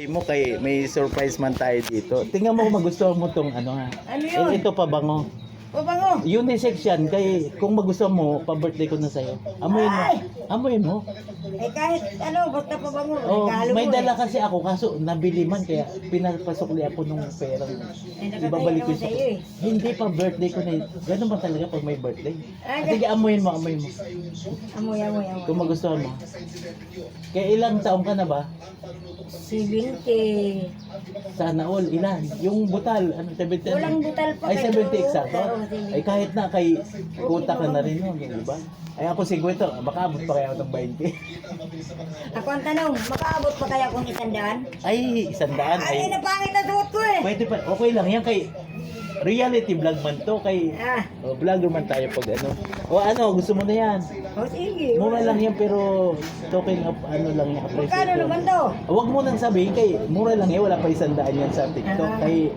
mo kay may surprise man tayo dito. Tingnan mo kung magustuhan mo tong ano ha. Ano yun? Ito pabango. Pabango. Unisex yan kay kung magustuhan mo, pa-birthday ko na sa'yo. Amuyin mo. Amuyin mo. Eh kahit ano, basta pabango. Oh, Regalo may mo dala kasi ako kaso nabili man kaya pinapasukli ako nung perang ibabalik ko sa iyo eh. Hindi pa birthday ko na yun. Ganun ba talaga pag may birthday? Ah, Sige, amuyin mo, amuyin mo. Amoy. Kung magustuhan mo. Kaya ilang taong ka na ba? 70. Sana all, ilan? Yung butal, ano, 70? Walang butal pa. Ay, 70 eksakto? Oo, 70. Ay, kahit na, kay kuta ka na rin yun, di ba? Ay, ako 50, makaabot pa kaya ako ng 20. Ako ang tanong, makaabot pa kaya kung 100? Ay, 100, Ay, ay. napangit na suot ko eh. Pwede pa, okay lang yan kay reality vlog man to, kay vlogger man tayo pag ano. O ano, gusto mo na yan? O sige. Mura lang yan pero talking of ano lang yan. Magkano naman to? Huwag mo nang sabihin kay mura lang yan, wala pa 100 yan sa TikTok. Kay,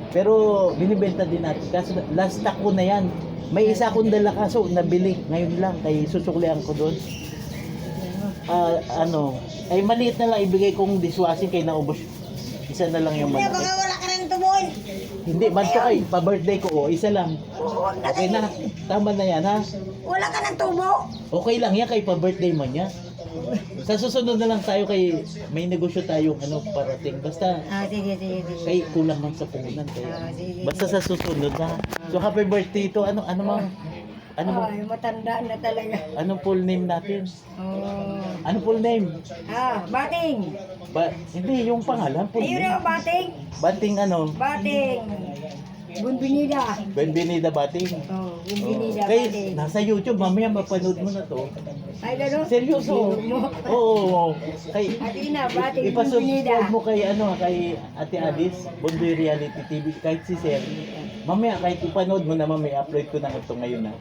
pero binibenta din natin kasi last stock ko na yan. May isa akong dala kaso nabili ngayon lang kay susuklihan ko doon. Ano, ay maliit na lang ibigay kong dishwashing kay naubos. Isa na lang yung Hindi, malaki. baka wala ka rin tubuhin. Hindi, banto kay pa-birthday ko, isa lang. Okay na, tama na yan ha. Wala ka ng tubo. Okay lang yan kay pa-birthday man yan. Sa susunod na lang tayo kay may negosyo tayong ano parating. Basta Sige. kay kulang man sa puhunan kaya. Sige. Basta sa susunod na. So happy birthday to ano mo? Ano mo? Ay, matanda na talaga. Anong full name natin? Oh. Ano full name? Bating. Hindi yung pangalan full Ayun name. na, bating. Bating ano? Bating. Bunbinida. Benvenida Bating. Oh, Bunbinida, Kay bating. nasa YouTube mamaya mapanood mo na to. Ay, gano'n? Seryoso. mo. Oo. Kay Atina, bating. ipasubscribe mo kay ano kay Ate Alice, Bondoy Reality TV kahit si Sir. Mamaya kahit ipanood mo naman may upload ko na ito ngayon na.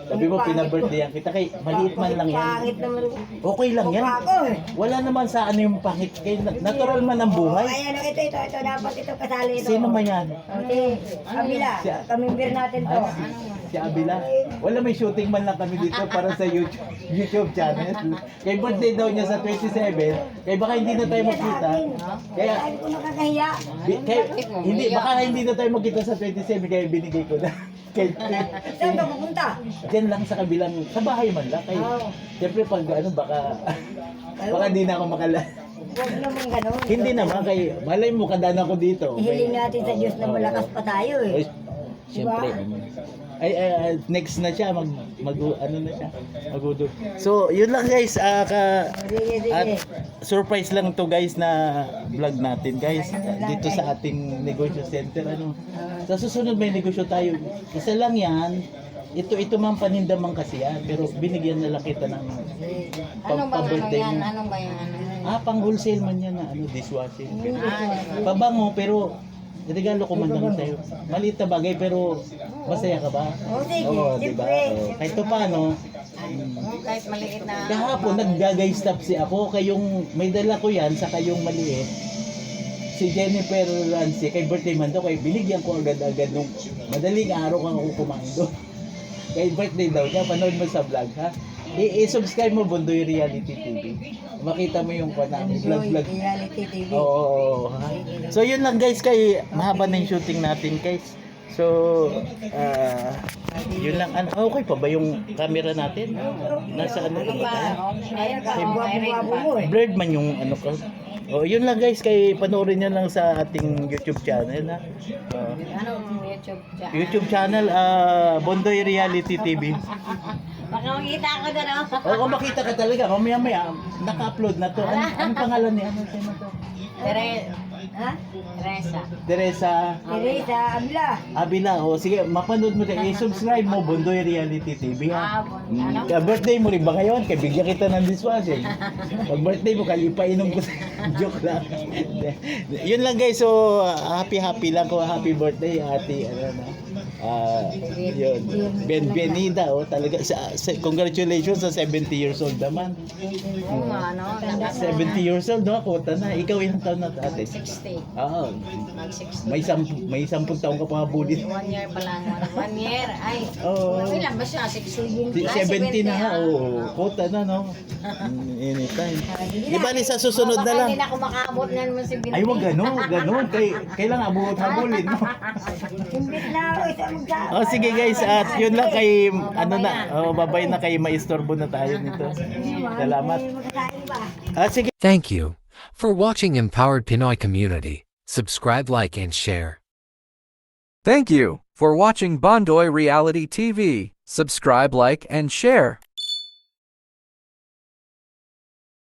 Sabi mo pina-birthday kita kay maliit man lang yan. Pangit naman. Okay lang yan. Ako eh. Wala naman sa ano yung pangit kay natural man ang buhay. Ayan, ito. Dapat ito kasali ito. Sino man yan? Okay. Kabila. Kamimber natin to. Si Abila. Wala may shooting man lang kami dito para sa YouTube channel. Kay birthday daw niya sa 27. Kaya baka hindi na tayo magkita. Kaya Sabi ko nakakahiya. hindi baka hindi na tayo magkita sa 27 kaya binigay ko na. Kay Saan ka pupunta? diyan lang sa kabilang sa bahay man lang kay. Siyempre pag ano baka hindi na ako makala. Huwag naman ganun. Hindi naman kay malay mo kadaan ako dito. Ihiling natin sa Diyos na malakas pa tayo eh. Siyempre. Ay, next na siya ano na siya magudo. So yun lang guys Sige. at surprise lang to guys na vlog natin guys dito sa ating negosyo center ano. Sa susunod may negosyo tayo. Isa lang yan. Ito man panindaman kasi yan pero binigyan na lang kita ng Anong ba birthday yan? mo. Anong ba yan? Pang wholesale man yan na ano dishwashing. Pabango pero regalo ko man lang sa'yo. Maliit na bagay pero masaya ka ba? Sige, Oo, diba? siyempre. Kahit pa paano, Kahit maliit na... kahapon naggagay stop si ako kayong may dala ko yan sa kayong maliit. Si Jennifer Rancy, kay birthday man daw, kay binigyan ko agad-agad nung madaling araw kang ako kumain doon. Kay birthday daw niya, panood mo sa vlog ha. I-subscribe mo Bondoy Reality TV. Makita mo yung vlog. Reality TV. Oo. So yun lang guys kay mahaba na yung shooting natin guys. So yun lang. Okay pa ba yung camera natin? Nasa ano ba tayo? Ayan ka, guwapo mo eh. Blurred man yung ano ko. Oh, yun lang guys kay panoorin niyo lang sa ating YouTube channel ha. Anong YouTube channel? YouTube channel Bondoy Reality TV. Baka makita ako doon oh. Oo, makita ka talaga. Mamaya naka-upload na to. Anong pangalan niya? Ano to? Ha? Teresa Teresa, Abla. Abila. O sige, mapanood mo tayo. I-subscribe mo Bondoy Reality TV ha. Ano? Birthday mo rin ba ngayon? Kaya bigyan kita ng dishwashing. Pag birthday mo, kalipainom ko sa joke lang. Yun lang guys. So, happy lang ko. Happy birthday, ate. Ano na. Yun. Benvenida, talaga. Congratulations sa 70 years old naman. Oo nga, no? 70 years old, no? Kota na. Ikaw ilang taon na ate? 60. Oo. Mag-60. May 10 taon ka pa bulit. 1 year pa lang. 1 year. Ay. Oo. Ilan ba siya? 60. 70 na ha. Oo. Kota na, no? Anytime. Di ba sa susunod na lang? Hindi na ako makaabot na naman si Binti. Ay, wag ganun. Kailangan abot habulin, no? Imbit na ako isa magka. Oh, sige guys, at yun lang kay babay na kay maistorbo na tayo nito. Salamat. Magkasain ba? Sige. Thank you for watching Empowered Pinoy Community. Subscribe, like, and share. Thank you for watching Bondoy Reality TV. Subscribe, like, and share.